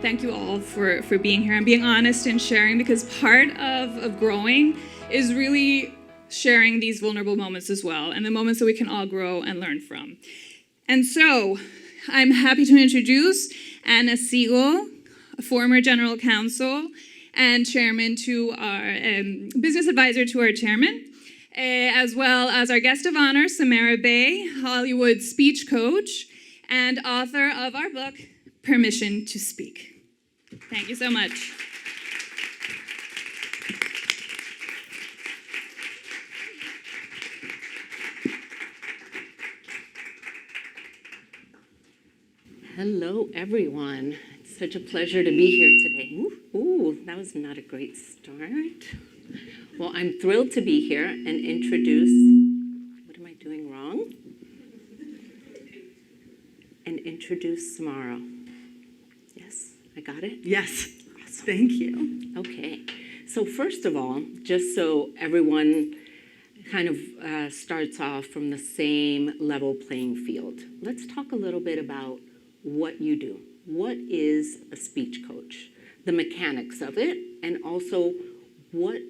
Thank you all for being here and being honest and sharing, because part of growing is really sharing these vulnerable moments as well, and the moments that we can all grow and learn from. And so I'm happy to introduce Anna Siegel, a former general counsel and chairman to our business advisor to our chairman, as well as our guest of honor, Samara Bay, Hollywood speech coach and author of our book, Permission to Speak. Thank you so much. Hello, everyone. It's such a pleasure to be here today. Ooh, that was not a great start. Well, I'm thrilled to be here and introduce, what am I doing wrong? And introduce Samara. Yes, I got it? Yes, Awesome. thank you. Okay, so first of all, just so everyone kind of starts off from the same level playing field, let's talk a little bit about what you do. What is a speech coach? The mechanics of it, and also what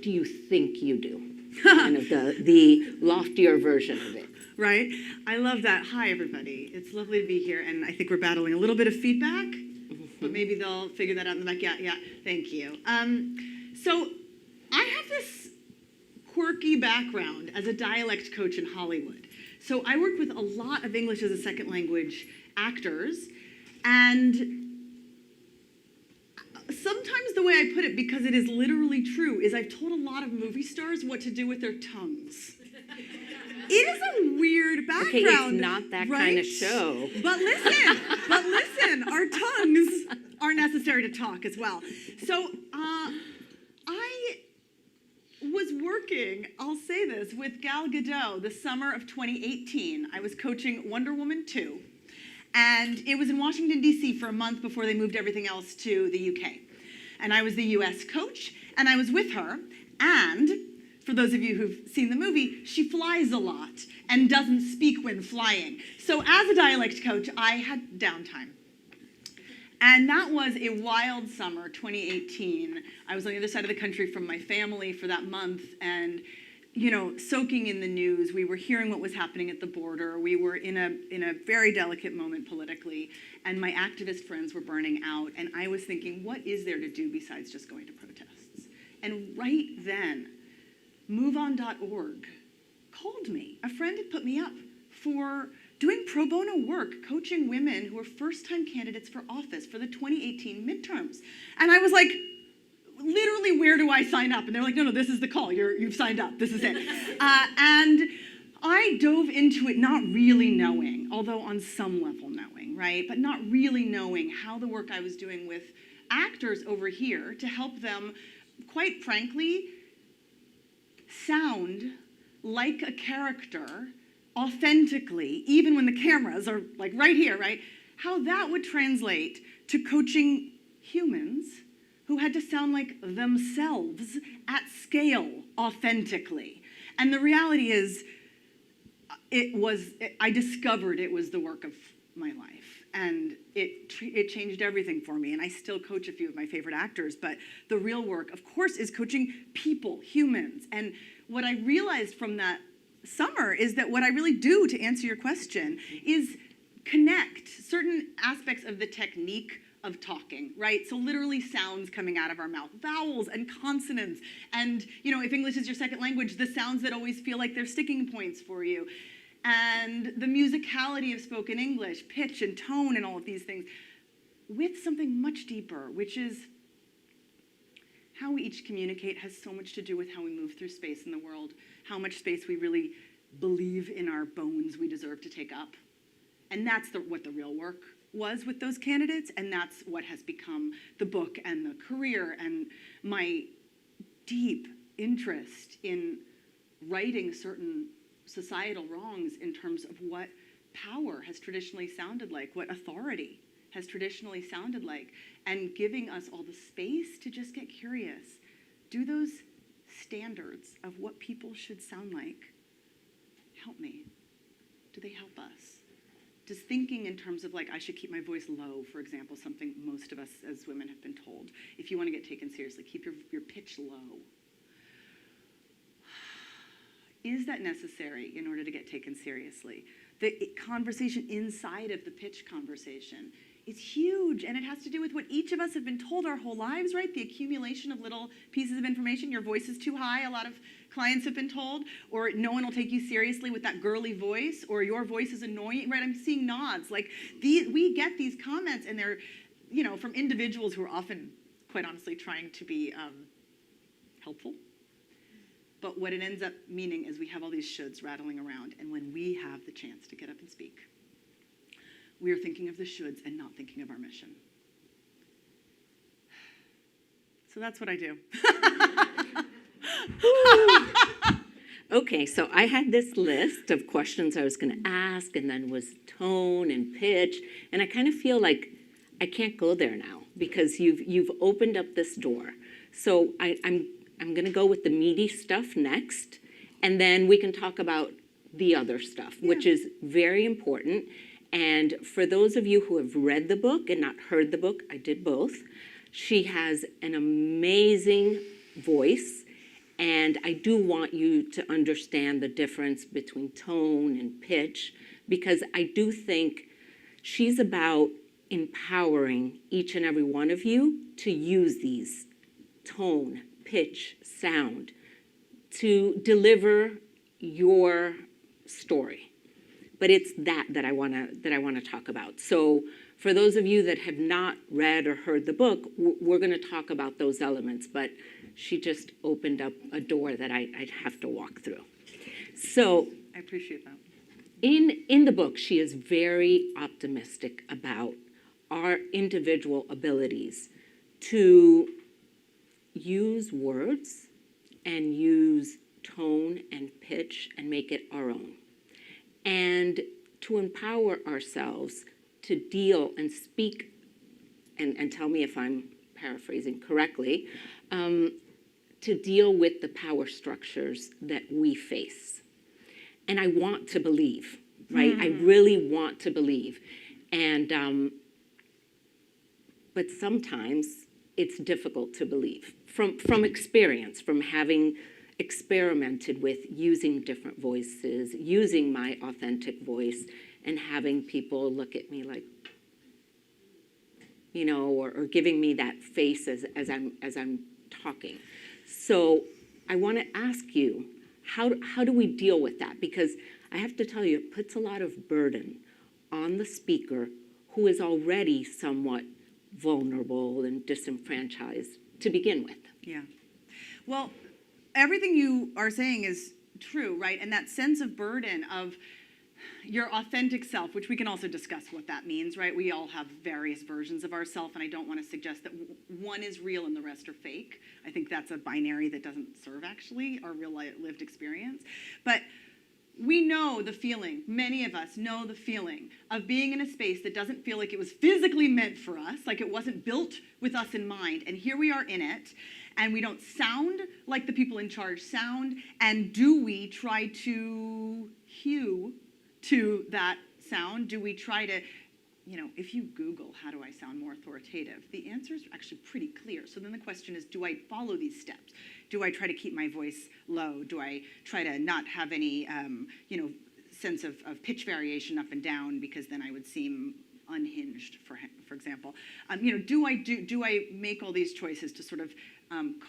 do you think you do? Kind of the loftier version of it. Right? I love that. Hi, everybody. It's lovely to be here, and I think we're battling a little bit of feedback, but maybe they'll figure that out in the back. Yeah, thank you. So I have this quirky background as a dialect coach in Hollywood. So I work with a lot of English as a second language actors, and sometimes the way I put it, because it is literally true, is I've told a lot of movie stars what to do with their tongues. It is a weird background. Okay, it's not that right? kind of show. But listen, our tongues are necessary to talk as well. So I was working, I'll say this, with Gal Gadot the summer of 2018. I was coaching Wonder Woman 2. And it was in Washington, D.C. for a month before they moved everything else to the UK. And I was the US coach, and I was with her. And for those of you who've seen the movie, she flies a lot and doesn't speak when flying. So as a dialect coach, I had downtime. And that was a wild summer, 2018. I was on the other side of the country from my family for that month, and soaking in the news. We were hearing what was happening at the border. We were in a very delicate moment politically, and my activist friends were burning out, and I was thinking, what is there to do besides just going to protests? And right then, MoveOn.org called me. A friend had put me up for doing pro bono work, coaching women who were first-time candidates for office for the 2018 midterms. And I was like, literally, where do I sign up? And they're like, no, this is the call. You've signed up. This is it. And I dove into it not really knowing, although on some level knowing, right? But not really knowing how the work I was doing with actors over here to help them, quite frankly, sound like a character authentically, even when the cameras are like right here, right? How that would translate to coaching humans who had to sound like themselves at scale authentically. And the reality is, I discovered it was the work of my life. And it changed everything for me. And I still coach a few of my favorite actors. But the real work, of course, is coaching people, humans. And what I realized from that summer is that what I really do, to answer your question, is connect certain aspects of the technique of talking, right? So literally sounds coming out of our mouth, vowels and consonants. And, if English is your second language, the sounds that always feel like they're sticking points for you. And the musicality of spoken English, pitch and tone and all of these things, with something much deeper, which is how we each communicate has so much to do with how we move through space in the world, how much space we really believe in our bones we deserve to take up. And that's what the real work was with those candidates, and that's what has become the book and the career and my deep interest in righting certain societal wrongs in terms of what power has traditionally sounded like, what authority has traditionally sounded like, and giving us all the space to just get curious. Do those standards of what people should sound like help me? Do they help us? Does thinking in terms of like, I should keep my voice low, for example, something most of us as women have been told. If you want to get taken seriously, keep your pitch low. Is that necessary in order to get taken seriously? The conversation inside of the pitch conversation is huge, and it has to do with what each of us have been told our whole lives, right? The accumulation of little pieces of information. Your voice is too high, a lot of clients have been told, or no one will take you seriously with that girly voice, or your voice is annoying, right? I'm seeing nods. Like, we get these comments, and they're, from individuals who are often, quite honestly, trying to be helpful. But what it ends up meaning is we have all these shoulds rattling around, and when we have the chance to get up and speak, we are thinking of the shoulds and not thinking of our mission. So that's what I do. Okay, so I had this list of questions I was going to ask, and then was tone and pitch, and I kind of feel like I can't go there now because you've opened up this door. So I'm going to go with the meaty stuff next, and then we can talk about the other stuff, which is very important. And for those of you who have read the book and not heard the book, I did both. She has an amazing voice, and I do want you to understand the difference between tone and pitch, because I do think she's about empowering each and every one of you to use these tone, pitch, sound to deliver your story. But it's that I want to talk about. So for those of you that have not read or heard the book, we're going to talk about those elements. But she just opened up a door that I'd have to walk through. So I appreciate that. In the book, she is very optimistic about our individual abilities to use words and use tone and pitch and make it our own. And to empower ourselves to deal and speak, and tell me if I'm paraphrasing correctly, to deal with the power structures that we face. And I want to believe, right? I really want to believe. And, but sometimes it's difficult to believe from experience, from having experimented with using different voices, using my authentic voice, and having people look at me like, or giving me that face as I'm talking. So I want to ask you, how do we deal with that? Because I have to tell you, it puts a lot of burden on the speaker who is already somewhat vulnerable and disenfranchised to begin with. Yeah. Well, everything you are saying is true, right? And that sense of burden of your authentic self, which we can also discuss what that means, right? We all have various versions of ourselves, and I don't want to suggest that one is real and the rest are fake. I think that's a binary that doesn't serve, actually, our real lived experience. But we know the feeling, many of us know the feeling of being in a space that doesn't feel like it was physically meant for us, like it wasn't built with us in mind, and here we are in it. And we don't sound like the people in charge sound. And do we try to hew to that sound? Do we try to, if you Google, how do I sound more authoritative? The answer is actually pretty clear. So then the question is, do I follow these steps? Do I try to keep my voice low? Do I try to not have any, sense of pitch variation up and down, because then I would seem unhinged, for example? Do I make all these choices to sort of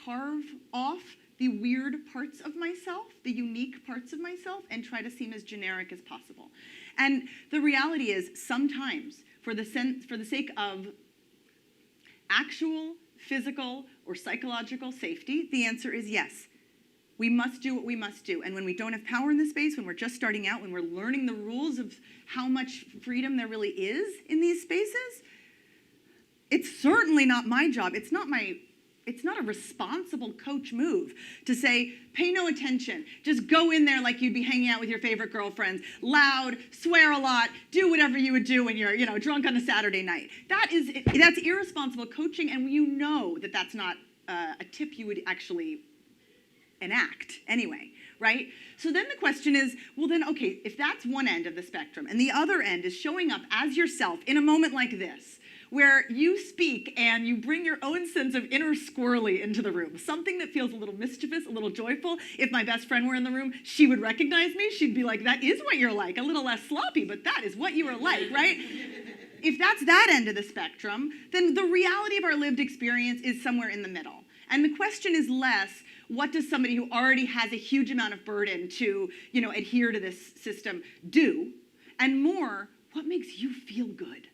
carve off the weird parts of myself, the unique parts of myself, and try to seem as generic as possible? And the reality is, sometimes, for the sake of actual physical or psychological safety, the answer is yes. We must do what we must do. And when we don't have power in this space, when we're just starting out, when we're learning the rules of how much freedom there really is in these spaces, it's certainly not my job. It's not a responsible coach move to say, pay no attention. Just go in there like you'd be hanging out with your favorite girlfriends, loud, swear a lot, do whatever you would do when you're, drunk on a Saturday night. That's irresponsible coaching, and you know that that's not a tip you would actually enact anyway, right? So then the question is, well then, okay, if that's one end of the spectrum, and the other end is showing up as yourself in a moment like this, where you speak and you bring your own sense of inner squirrely into the room, something that feels a little mischievous, a little joyful. If my best friend were in the room, she would recognize me. She'd be like, that is what you're like, a little less sloppy, but that is what you are like, right? If that's that end of the spectrum, then the reality of our lived experience is somewhere in the middle. And the question is less, what does somebody who already has a huge amount of burden to, adhere to this system do? And more, what makes you feel good?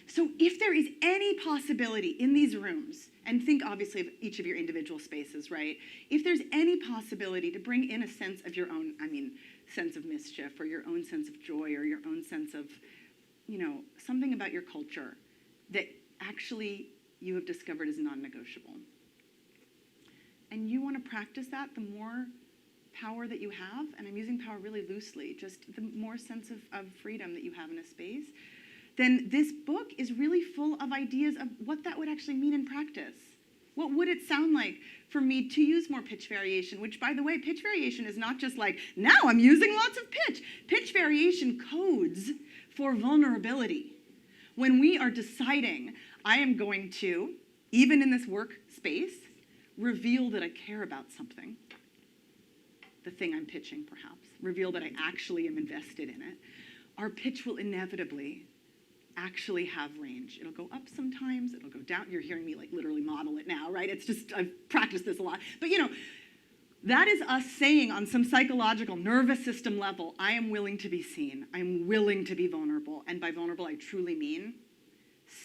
So if there is any possibility in these rooms, and think obviously of each of your individual spaces, right? If there's any possibility to bring in a sense of your own, sense of mischief, or your own sense of joy, or your own sense of, something about your culture that actually you have discovered is non-negotiable. And you want to practice that, the more power that you have, and I'm using power really loosely, just the more sense of freedom that you have in a space, then this book is really full of ideas of what that would actually mean in practice. What would it sound like for me to use more pitch variation? Which, by the way, pitch variation is not just like, now I'm using lots of pitch. Pitch variation codes for vulnerability. When we are deciding, I am going to, even in this work space, reveal that I care about something, the thing I'm pitching perhaps, reveal that I actually am invested in it, our pitch will inevitably actually have range. It'll go up sometimes, it'll go down. You're hearing me like literally model it now, right? It's just, I've practiced this a lot. But that is us saying on some psychological nervous system level, I am willing to be seen. I'm willing to be vulnerable. And by vulnerable, I truly mean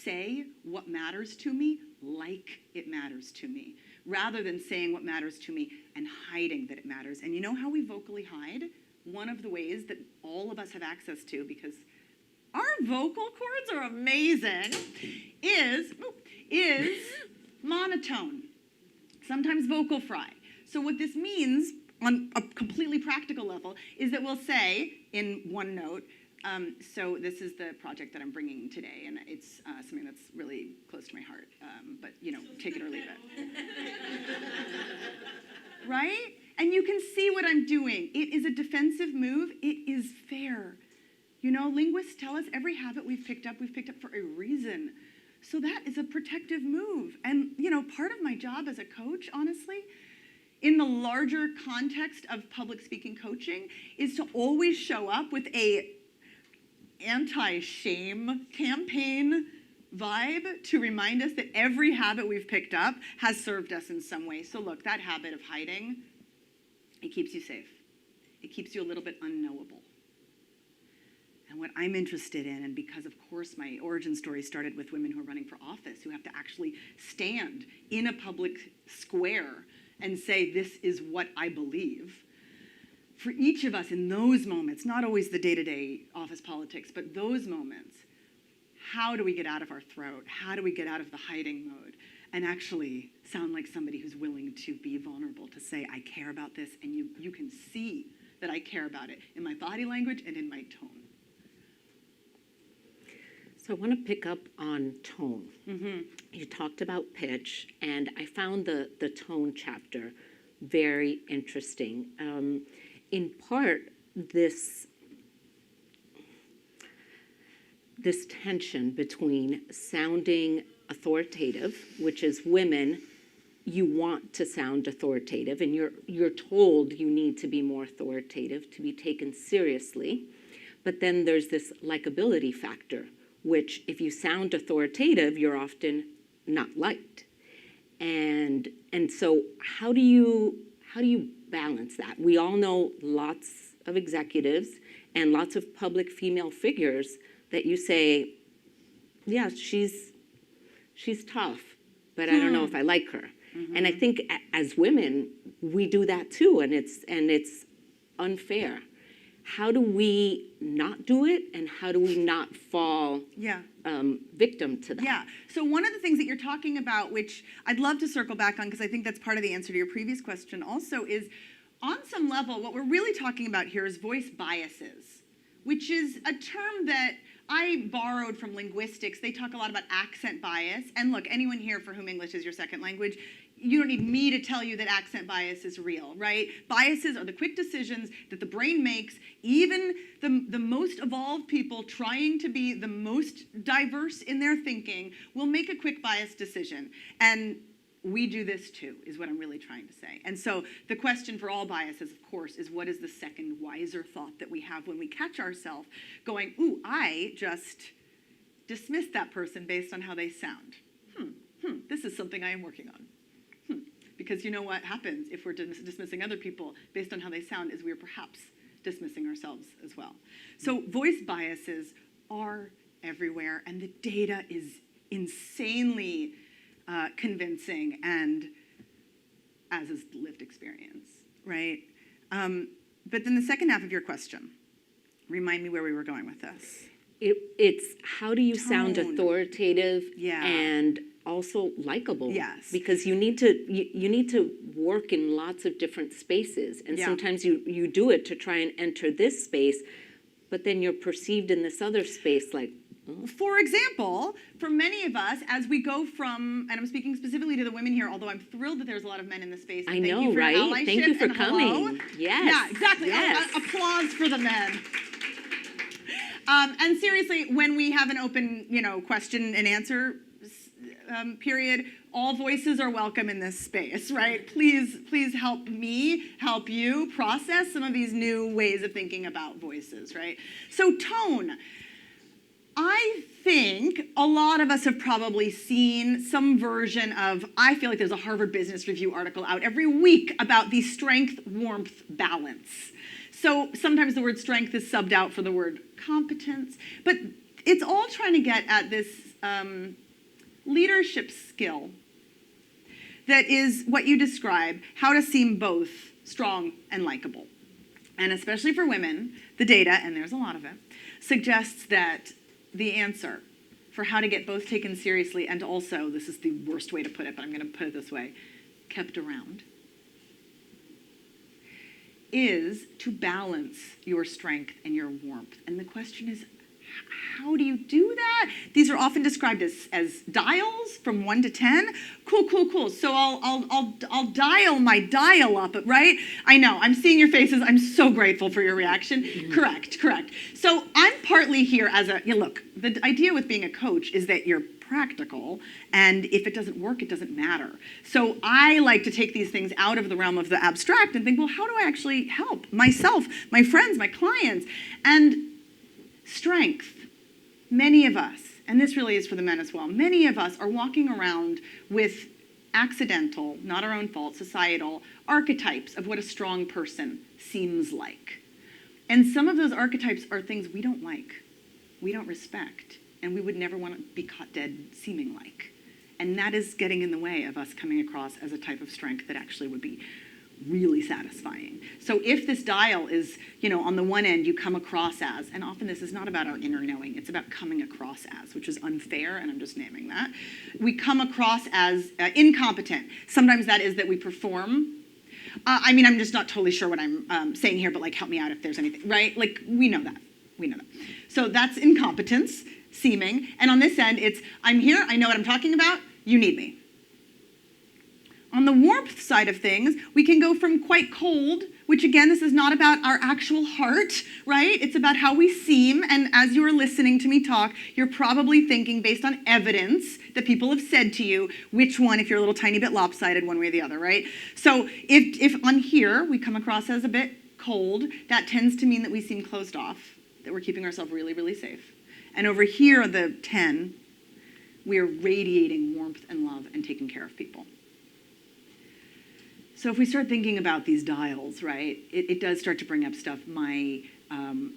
say what matters to me like it matters to me, rather than saying what matters to me and hiding that it matters. And you know how we vocally hide? One of the ways that all of us have access to, because our vocal cords are amazing, is monotone, sometimes vocal fry. So what this means on a completely practical level is that we'll say in one note, so this is the project that I'm bringing today, and it's something that's really close to my heart, but take it or leave it. Right? And you can see what I'm doing. It is a defensive move. It is fair. Linguists tell us every habit we've picked up for a reason. So that is a protective move. And, part of my job as a coach, honestly, in the larger context of public speaking coaching, is to always show up with a anti-shame campaign vibe to remind us that every habit we've picked up has served us in some way. So look, that habit of hiding, it keeps you safe. It keeps you a little bit unknowable. And what I'm interested in, and because of course my origin story started with women who are running for office, who have to actually stand in a public square and say, this is what I believe. For each of us in those moments, not always the day-to-day office politics, but those moments, how do we get out of our throat? How do we get out of the hiding mode and actually sound like somebody who's willing to be vulnerable, to say, I care about this, and you can see that I care about it in my body language and in my tone. So I want to pick up on tone. Mm-hmm. You talked about pitch, and I found the tone chapter very interesting. In part, this tension between sounding authoritative, which is women, you want to sound authoritative, and you're told you need to be more authoritative to be taken seriously. But then there's this likability factor, which if you sound authoritative, you're often not liked. And so how do you balance that? We all know lots of executives and lots of public female figures that you say, yeah, she's tough, but I don't know if I like her. Mm-hmm. And I think as women, we do that too, and it's unfair. How do we not do it, and how do we not fall victim to that? Yeah. So one of the things that you're talking about, which I'd love to circle back on because I think that's part of the answer to your previous question also, is on some level, what we're really talking about here is voice biases, which is a term that I borrowed from linguistics. They talk a lot about accent bias. And look, anyone here for whom English is your second language, you don't need me to tell you that accent bias is real, right? Biases are the quick decisions that the brain makes. Even the most evolved people trying to be the most diverse in their thinking will make a quick bias decision. And we do this too, is what I'm really trying to say. And so the question for all biases, of course, is what is the second wiser thought that we have when we catch ourselves going, ooh, I just dismissed that person based on how they sound. This is something I am working on. Because you know what happens if we're dismissing other people based on how they sound is we're perhaps dismissing ourselves as well. So voice biases are everywhere, and the data is insanely convincing, and as is lived experience, right? But then the second half of your question, remind me where we were going with this. It's how do you sound Tone. authoritative Yeah. and also likable? Yes. Because you need to work in lots of different spaces, and Yeah. sometimes you do it to try and enter this space, but then you're perceived in this other space like, For example, for many of us, as we go from, and I'm speaking specifically to the women here, although I'm thrilled that there's a lot of men in this space. I And thank know, you for right? Your allyship Thank you for and hello. coming. Yes. Yeah, exactly. Yes. Applause for the men. And seriously, when we have an open, question and answer period, all voices are welcome in this space, right? Please help me, help you process some of these new ways of thinking about voices, right? So tone. I think a lot of us have probably seen some version of, I feel like there's a Harvard Business Review article out every week about the strength-warmth balance. So sometimes the word strength is subbed out for the word competence, but it's all trying to get at this leadership skill that is what you describe, how to seem both strong and likable. And especially for women, the data, and there's a lot of it, suggests that the answer for how to get both taken seriously and also, this is the worst way to put it, but I'm going to put it this way, kept around, is to balance your strength and your warmth. And the question is, how do you do that? These are often described as dials from 1 to 10. Cool. So I'll dial my dial up, right? I know, I'm seeing your faces. I'm so grateful for your reaction. Mm-hmm. Correct. So I'm partly here as look, the idea with being a coach is that you're practical, and if it doesn't work, it doesn't matter. So I like to take these things out of the realm of the abstract and think, well, how do I actually help myself, my friends, my clients? And strength. Many of us, and this really is for the men as well, many of us are walking around with accidental, not our own fault, societal archetypes of what a strong person seems like. And some of those archetypes are things we don't like, we don't respect, and we would never want to be caught dead seeming like. And that is getting in the way of us coming across as a type of strength that actually would be really satisfying. So if this dial is, on the one end you come across as, and often this is not about our inner knowing, it's about coming across as, which is unfair, and I'm just naming that. We come across as incompetent. Sometimes that is that we perform. I'm just not totally sure what I'm saying here, but help me out if there's anything, right? We know that. So that's incompetence, seeming. And on this end, it's, I'm here, I know what I'm talking about, you need me. On the warmth side of things, we can go from quite cold, which again, this is not about our actual heart, right? It's about how we seem. And as you are listening to me talk, you're probably thinking based on evidence that people have said to you, which one, if you're a little tiny bit lopsided one way or the other, right? So if on here we come across as a bit cold, that tends to mean that we seem closed off, that we're keeping ourselves really, really safe. And over here, the 10, we are radiating warmth and love and taking care of people. So if we start thinking about these dials, right, it does start to bring up stuff. My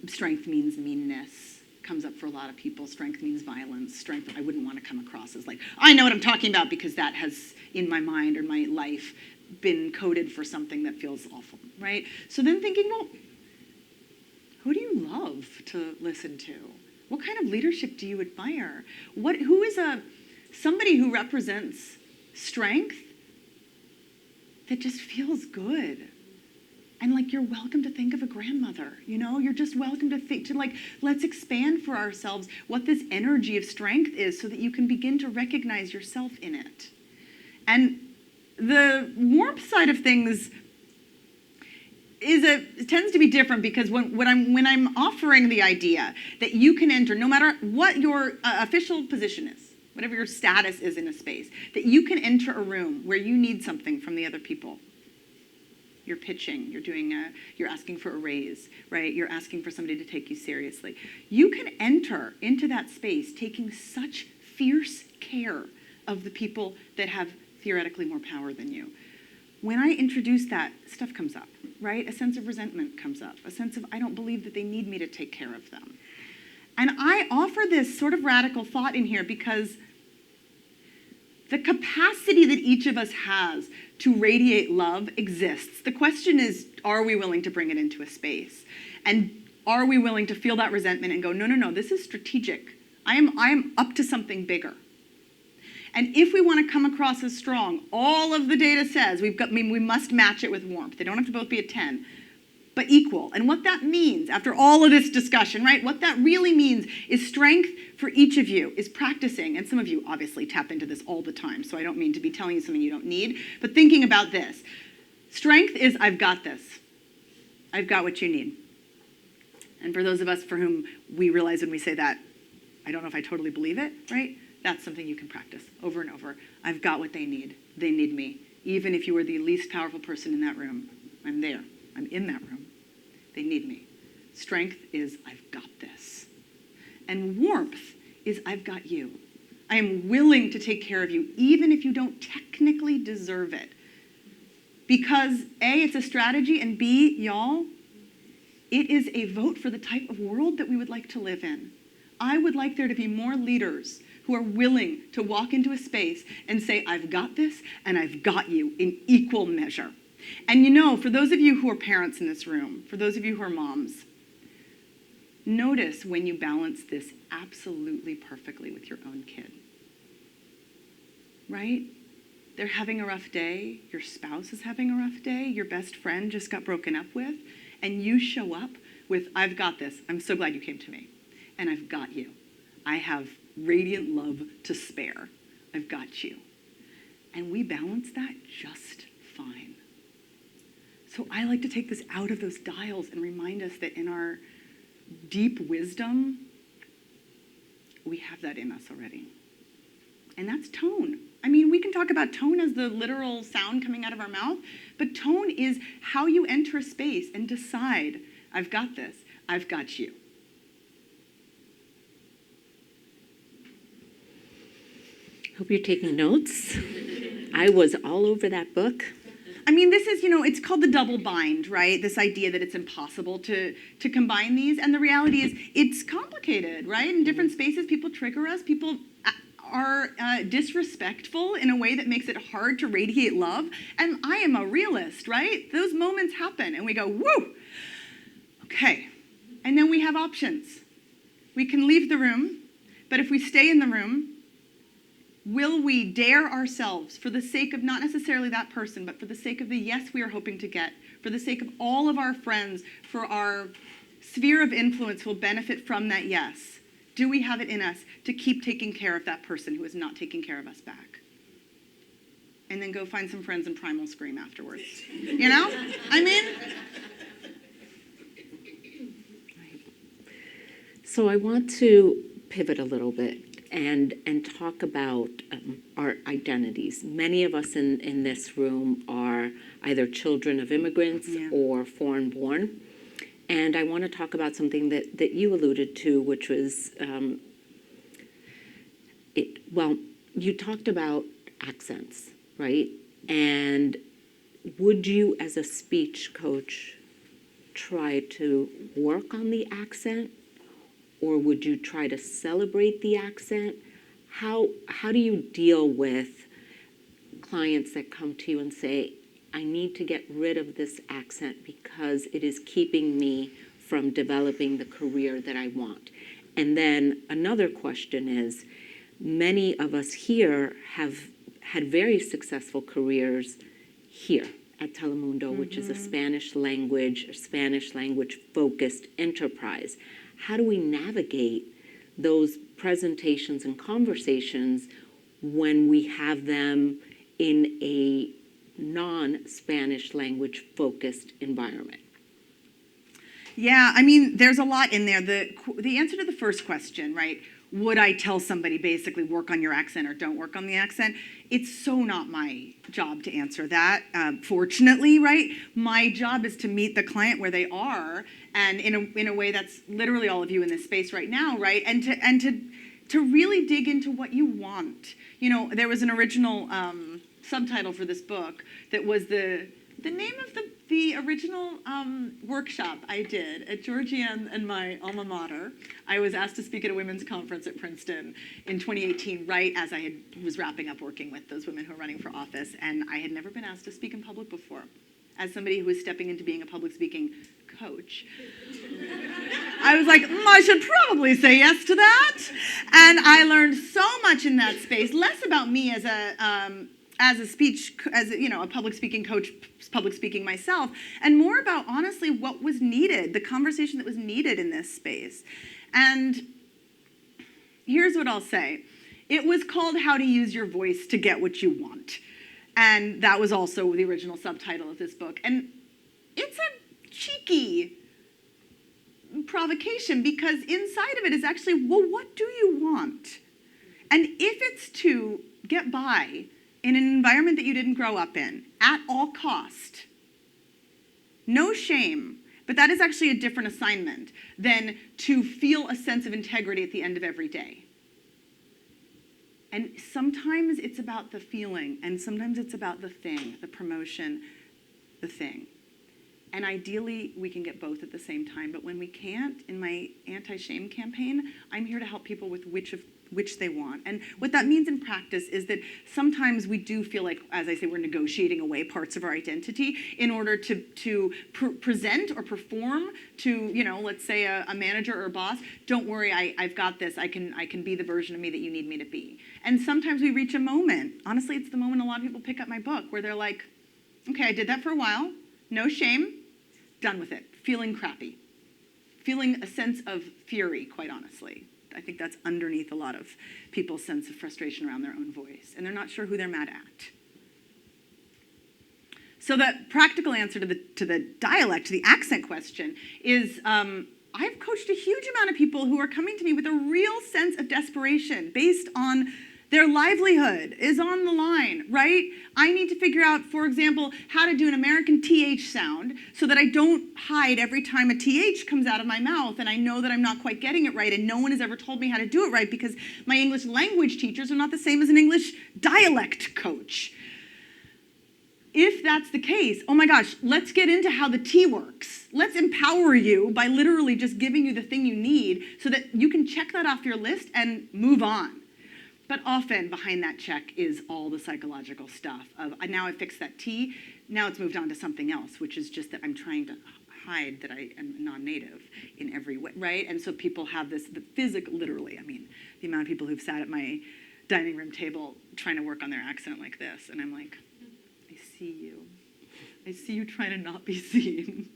strength means meanness comes up for a lot of people. Strength means violence. Strength, I wouldn't want to come across as I know what I'm talking about because that has, in my mind or my life, been coded for something that feels awful, right? So then thinking, well, who do you love to listen to? What kind of leadership do you admire? Who is somebody who represents strength that just feels good? And you're welcome to think of a grandmother, you're just welcome to think let's expand for ourselves what this energy of strength is so that you can begin to recognize yourself in it. And the warmth side of things tends to be different, because when I'm offering the idea that you can enter, no matter what your official position is, whatever your status is in a space, that you can enter a room where you need something from the other people. You're pitching, you're asking for a raise, right? You're asking for somebody to take you seriously. You can enter into that space taking such fierce care of the people that have theoretically more power than you. When I introduce that, stuff comes up, right? A sense of resentment comes up, a sense of, I don't believe that they need me to take care of them. And I offer this sort of radical thought in here because the capacity that each of us has to radiate love exists. The question is, are we willing to bring it into a space? And are we willing to feel that resentment and go, no, no, no, this is strategic. I am up to something bigger. And if we want to come across as strong, all of the data says we must match it with warmth. They don't have to both be a 10, but equal. And what that means, after all of this discussion, right, what that really means is strength for each of you is practicing. And some of you obviously tap into this all the time, so I don't mean to be telling you something you don't need, but thinking about this. Strength is, I've got this. I've got what you need. And for those of us for whom we realize when we say that, I don't know if I totally believe it, right? That's something you can practice over and over. I've got what they need. They need me. Even if you are the least powerful person in that room, I'm there. I'm in that room. They need me. Strength is, I've got this. And warmth is, I've got you. I am willing to take care of you, even if you don't technically deserve it. Because A, it's a strategy, and B, y'all, it is a vote for the type of world that we would like to live in. I would like there to be more leaders who are willing to walk into a space and say, I've got this and I've got you in equal measure. And you know, for those of you who are parents in this room, for those of you who are moms, notice when you balance this absolutely perfectly with your own kid. Right? They're having a rough day, your spouse is having a rough day, your best friend just got broken up with, and you show up with, I've got this, I'm so glad you came to me, and I've got you. I have radiant love to spare. I've got you. And we balance that just fine. So I like to take this out of those dials and remind us that in our deep wisdom, we have that in us already. And that's tone. I mean, we can talk about tone as the literal sound coming out of our mouth, but tone is how you enter a space and decide, I've got this, I've got you. Hope you're taking notes. I was all over that book. I mean, this is, it's called the double bind, right? This idea that it's impossible to combine these. And the reality is it's complicated, right? In different spaces, people trigger us. People are disrespectful in a way that makes it hard to radiate love. And I am a realist, right? Those moments happen and we go, woo, okay. And then we have options. We can leave the room, but if we stay in the room, will we dare ourselves, for the sake of not necessarily that person, but for the sake of the yes we are hoping to get, for the sake of all of our friends, for our sphere of influence who will benefit from that yes, do we have it in us to keep taking care of that person who is not taking care of us back? And then go find some friends and primal scream afterwards. You know? I mean... So I want to pivot a little bit and talk about our identities. Many of us in this room are either children of immigrants or foreign-born. And I want to talk about something that you alluded to, which was, you talked about accents, right? And would you, as a speech coach, try to work on the accent? Or would you try to celebrate the accent? How do you deal with clients that come to you and say, I need to get rid of this accent because it is keeping me from developing the career that I want? And then another question is, many of us here have had very successful careers here at Telemundo, which is a Spanish language focused enterprise. How do we navigate those presentations and conversations when we have them in a non-Spanish language focused environment? Yeah, I mean, there's a lot in there. The answer to the first question, right? Would I tell somebody basically work on your accent or don't work on the accent? It's so not my job to answer that, fortunately, right? My job is to meet the client where they are, and in a way that's literally all of you in this space right now, right? And to really dig into what you want. You know, there was an original subtitle for this book that was the name of the original workshop I did at Georgia and my alma mater. I was asked to speak at a women's conference at Princeton in 2018, right as I was wrapping up working with those women who are running for office, and I had never been asked to speak in public before. As somebody who was stepping into being a public speaking coach, I was like, I should probably say yes to that. And I learned so much in that space, less about me as a public speaking coach, public speaking myself, and more about honestly what was needed, the conversation that was needed in this space. And here's what I'll say. It was called How to Use Your Voice to Get What You Want. And that was also the original subtitle of this book. And it's a cheeky provocation because inside of it is actually, well, what do you want? And if it's to get by in an environment that you didn't grow up in, at all cost, no shame, but that is actually a different assignment than to feel a sense of integrity at the end of every day. And sometimes it's about the feeling, and sometimes it's about the thing, the promotion, the thing. And ideally, we can get both at the same time, but when we can't, in my anti-shame campaign, I'm here to help people with which they want. And what that means in practice is that sometimes we do feel like, as I say, we're negotiating away parts of our identity in order to present or perform to, let's say a manager or a boss. Don't worry, I've got this. I can be the version of me that you need me to be. And sometimes we reach a moment. Honestly, it's the moment a lot of people pick up my book where they're like, okay, I did that for a while. No shame. Done with it. Feeling crappy. Feeling a sense of fury, quite honestly. I think that's underneath a lot of people's sense of frustration around their own voice, and they're not sure who they're mad at. So the practical answer to the dialect, to the accent question, is I've coached a huge amount of people who are coming to me with a real sense of desperation based on their livelihood is on the line, right? I need to figure out, for example, how to do an American TH sound so that I don't hide every time a TH comes out of my mouth and I know that I'm not quite getting it right and no one has ever told me how to do it right because my English language teachers are not the same as an English dialect coach. If that's the case, oh my gosh, let's get into how the T works. Let's empower you by literally just giving you the thing you need so that you can check that off your list and move on. But often behind that check is all the psychological stuff of, now I fixed that T, now it's moved on to something else, which is just that I'm trying to hide that I am non-native in every way, right? And so people have this, the physical, literally, I mean, the amount of people who've sat at my dining room table trying to work on their accent like this, and I'm like, I see you. I see you trying to not be seen.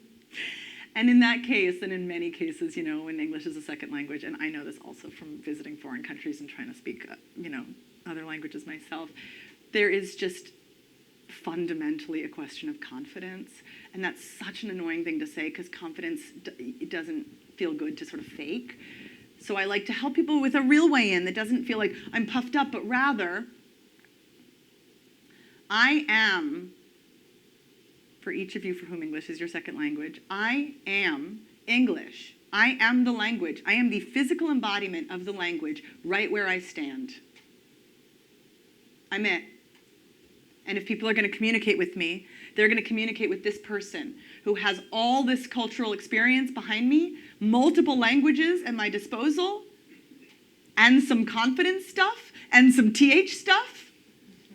And in that case, and in many cases, when English is a second language, and I know this also from visiting foreign countries and trying to speak, other languages myself, there is just fundamentally a question of confidence. And that's such an annoying thing to say because confidence, it doesn't feel good to sort of fake. So I like to help people with a real way in that doesn't feel like I'm puffed up, but rather, I am, for each of you for whom English is your second language, I am English. I am the language. I am the physical embodiment of the language right where I stand. I'm it. And if people are going to communicate with me, they're going to communicate with this person who has all this cultural experience behind me, multiple languages at my disposal, and some confidence stuff, and some TH stuff,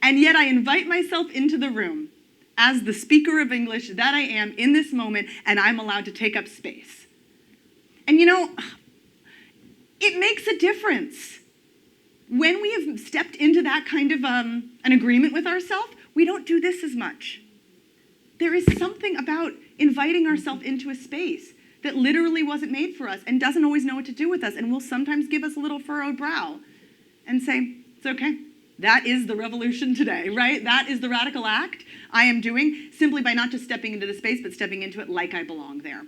and yet I invite myself into the room as the speaker of English that I am in this moment, and I'm allowed to take up space. And it makes a difference. When we have stepped into that kind of an agreement with ourselves, we don't do this as much. There is something about inviting ourselves into a space that literally wasn't made for us and doesn't always know what to do with us and will sometimes give us a little furrowed brow and say, it's okay. That is the revolution today, right? That is the radical act I am doing simply by not just stepping into the space, but stepping into it like I belong there.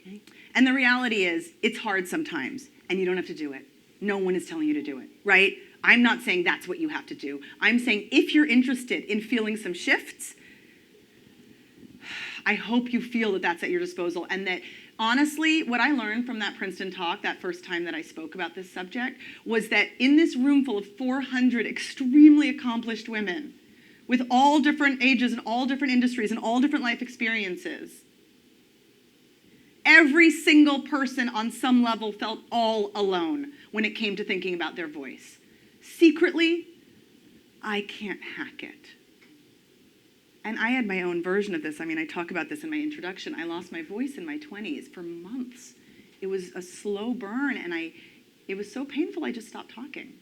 Okay. And the reality is, it's hard sometimes, and you don't have to do it. No one is telling you to do it, right? I'm not saying that's what you have to do. I'm saying if you're interested in feeling some shifts, I hope you feel that that's at your disposal, and that honestly, what I learned from that Princeton talk, that first time that I spoke about this subject, was that in this room full of 400 extremely accomplished women, with all different ages and all different industries and all different life experiences, every single person on some level felt all alone when it came to thinking about their voice. Secretly, I can't hack it. And I had my own version of this. I mean, I talk about this in my introduction. I lost my voice in my 20s for months. It was a slow burn, and it was so painful I just stopped talking.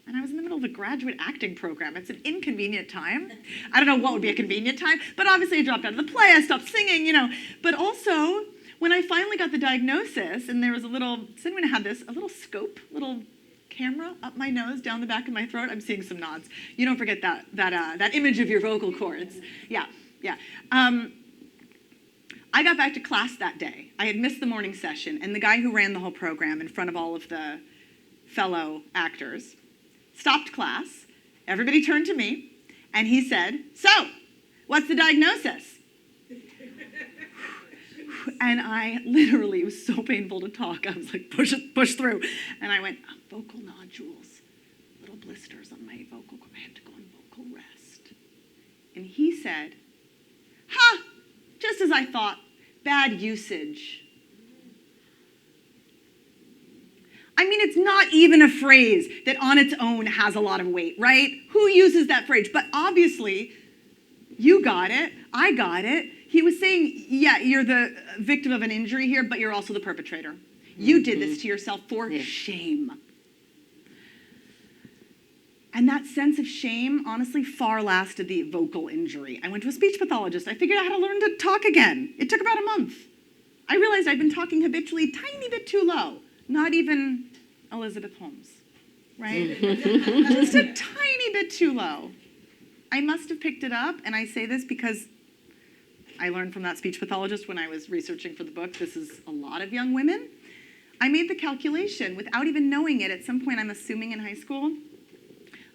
And I was in the middle of a graduate acting program. It's an inconvenient time. I don't know what would be a convenient time, but obviously I dropped out of the play, I stopped singing, you know. But also, when I finally got the diagnosis, and there was a little, does anyone have this? A little scope, little camera up my nose, down the back of my throat. I'm seeing some nods. You don't forget that image of your vocal cords. Yeah. I got back to class that day. I had missed the morning session, and the guy who ran the whole program in front of all of the fellow actors stopped class. Everybody turned to me, and he said, "So, what's the diagnosis?" And I literally, it was so painful to talk. I was like, push through. And I went, vocal nodules, little blisters on my vocal cord. I have to go on vocal rest. And he said, just as I thought, bad usage. I mean, it's not even a phrase that on its own has a lot of weight, right? Who uses that phrase? But obviously, you got it. I got it. He was saying, yeah, you're the victim of an injury here, but you're also the perpetrator. You did this to yourself for shame. And that sense of shame, honestly, far lasted the vocal injury. I went to a speech pathologist. I figured out how to learn to talk again. It took about a month. I realized I'd been talking habitually a tiny bit too low. Not even Elizabeth Holmes, right? Just a tiny bit too low. I must have picked it up, and I say this because I learned from that speech pathologist when I was researching for the book. This is a lot of young women. I made the calculation without even knowing it. At some point, I'm assuming in high school,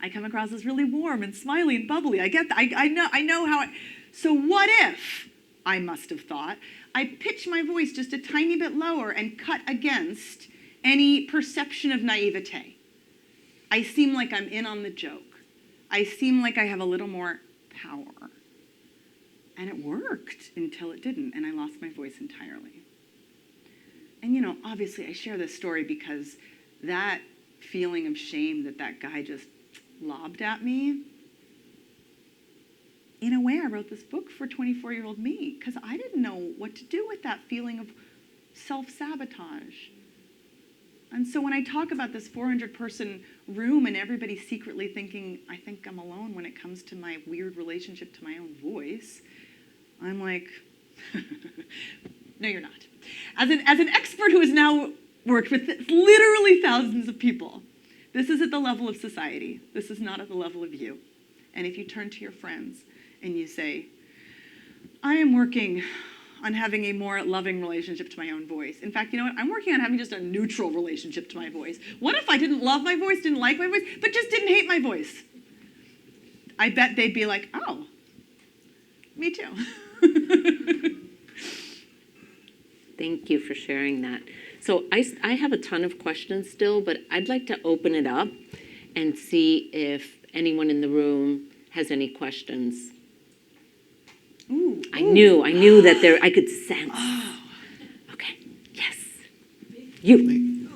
I come across as really warm and smiley and bubbly. I get that. I know how. So what if, I must have thought, I pitch my voice just a tiny bit lower and cut against any perception of naivete? I seem like I'm in on the joke. I seem like I have a little more power. And it worked until it didn't, and I lost my voice entirely. And, you know, obviously I share this story because that feeling of shame that guy just lobbed at me, in a way I wrote this book for 24-year-old me, because I didn't know what to do with that feeling of self-sabotage. And so when I talk about this 400-person room and everybody secretly thinking, I think I'm alone when it comes to my weird relationship to my own voice, I'm like, no, you're not. As an expert who has now worked with literally thousands of people, this is at the level of society. This is not at the level of you. And if you turn to your friends and you say, I am working on having a more loving relationship to my own voice. In fact, you know what? I'm working on having just a neutral relationship to my voice. What if I didn't love my voice, didn't like my voice, but just didn't hate my voice? I bet they'd be like, oh, me too. Thank you for sharing that. So I have a ton of questions still, but I'd like to open it up and see if anyone in the room has any questions. Ooh, I knew that there, I could sense. Oh. Okay, yes. You.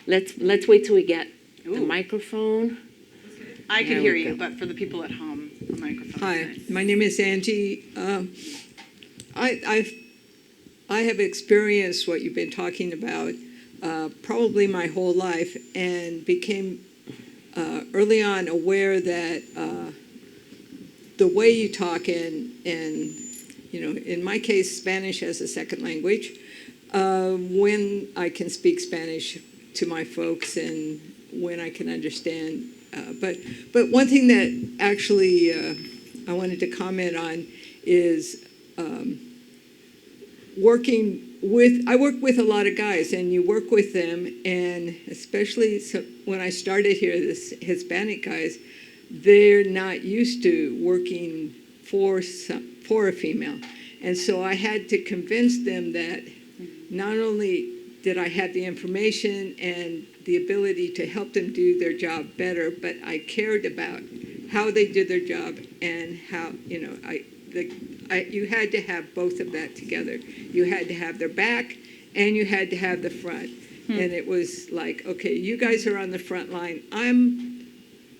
Let's wait till we get the microphone. I can There hear we you, go. but for the people at home, the microphone. Hi, my name is Angie. I have experienced what you've been talking about probably my whole life, and became early on aware that the way you talk in you know, in my case, Spanish as a second language, when I can speak Spanish to my folks and when I can understand. But one thing that actually I wanted to comment on is I work with a lot of guys, and you work with them, and especially when I started here, this Hispanic guys, they're not used to working for a female. And so I had to convince them that not only did I have the information and the ability to help them do their job better, but I cared about how they did their job and how, you had to have both of that together. You had to have their back and you had to have the front. And it was like, okay, you guys are on the front line. I'm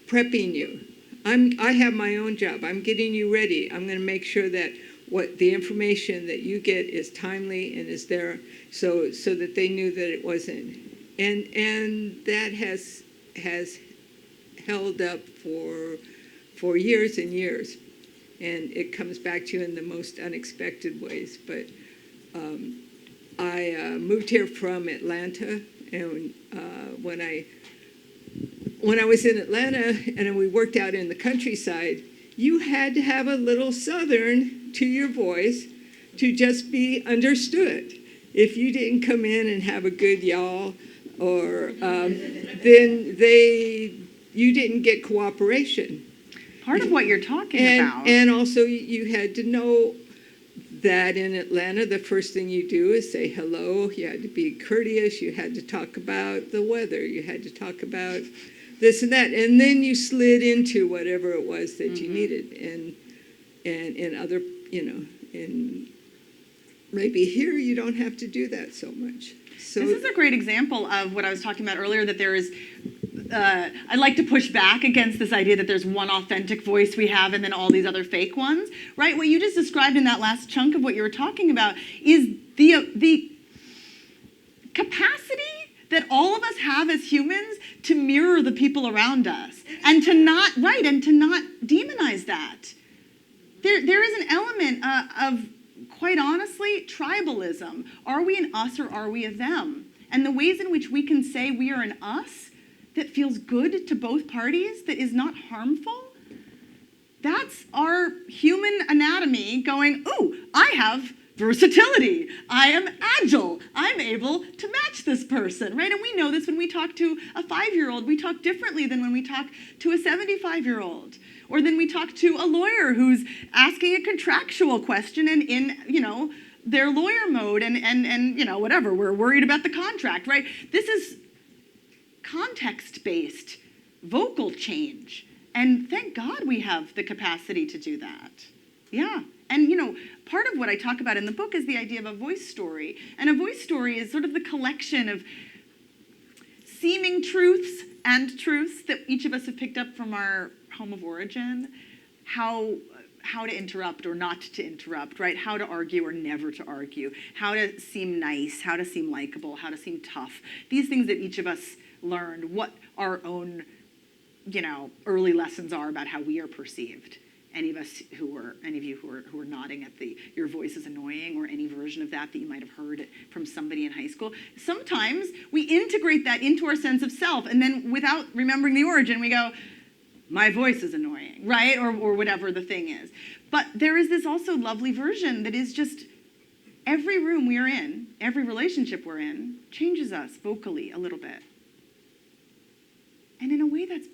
prepping you. I have my own job. I'm getting you ready. I'm going to make sure that the information that you get is timely and is there so that they knew that it wasn't. And that has held up for years and years. And it comes back to you in the most unexpected ways. But I moved here from Atlanta, and when I was in Atlanta and we worked out in the countryside, you had to have a little Southern to your voice to just be understood. If you didn't come in and have a good y'all, or then you didn't get cooperation. Part of what you're talking about. And also you had to know that in Atlanta, the first thing you do is say hello. You had to be courteous. You had to talk about the weather. You had to talk about this and that. And then you slid into whatever it was that you needed. And in other, in maybe here you don't have to do that so much. So this is a great example of what I was talking about earlier, that there is, I like to push back against this idea that there's one authentic voice we have and then all these other fake ones, right? What you just described in that last chunk of what you were talking about is the capacity that all of us have as humans to mirror the people around us and to not demonize that. There is an element of, quite honestly, tribalism. Are we an us or are we a them? And the ways in which we can say we are an us that feels good to both parties, that is not harmful, that's our human anatomy going, ooh, I have versatility. I am agile. I'm able to match this person, right? And we know this when we talk to a 5-year-old. We talk differently than when we talk to a 75-year-old. Or then we talk to a lawyer who's asking a contractual question and in, their lawyer mode and whatever, we're worried about the contract, right? This is context-based vocal change. And thank God we have the capacity to do that. Yeah. And, part of what I talk about in the book is the idea of a voice story. And a voice story is sort of the collection of seeming truths and truths that each of us have picked up from our home of origin, how to interrupt or not to interrupt, right? How to argue or never to argue, how to seem nice, how to seem likable, how to seem tough. These things that each of us learned, what our own, early lessons are about how we are perceived. Any of you who are nodding at your voice is annoying, or any version of that you might have heard from somebody in high school. Sometimes we integrate that into our sense of self, and then without remembering the origin, we go, my voice is annoying, right? Or whatever the thing is. But there is this also lovely version that is just every room we are in, every relationship we're in, changes us vocally a little bit. And in a way that's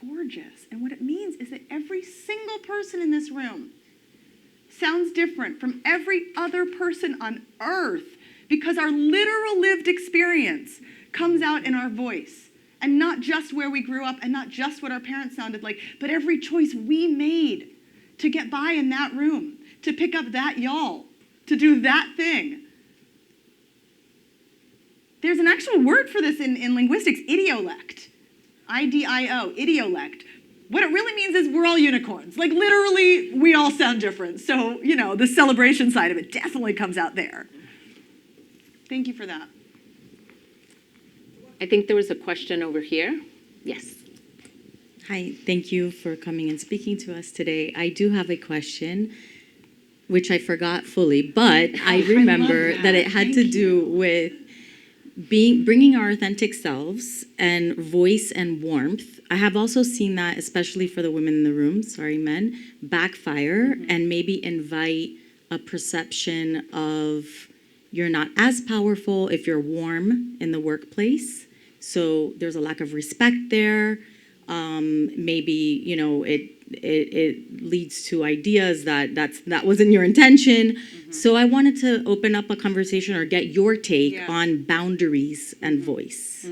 gorgeous. And what it means is that every single person in this room sounds different from every other person on earth, because our literal lived experience comes out in our voice. And not just where we grew up and not just what our parents sounded like, but every choice we made to get by in that room, to pick up that y'all, to do that thing. There's an actual word for this in linguistics, idiolect. I-D-I-O, idiolect. What it really means is we're all unicorns. Like literally, we all sound different. So, the celebration side of it definitely comes out there. Thank you for that. I think there was a question over here. Yes. Hi, thank you for coming and speaking to us today. I do have a question, which I forgot fully, but I remember that it had to do with bringing our authentic selves and voice and warmth. I have also seen that, especially for the women in the room, sorry, men, backfire and maybe invite a perception of you're not as powerful if you're warm in the workplace. So there's a lack of respect there. Maybe, it leads to ideas that wasn't your intention. So I wanted to open up a conversation or get your take on boundaries and voice.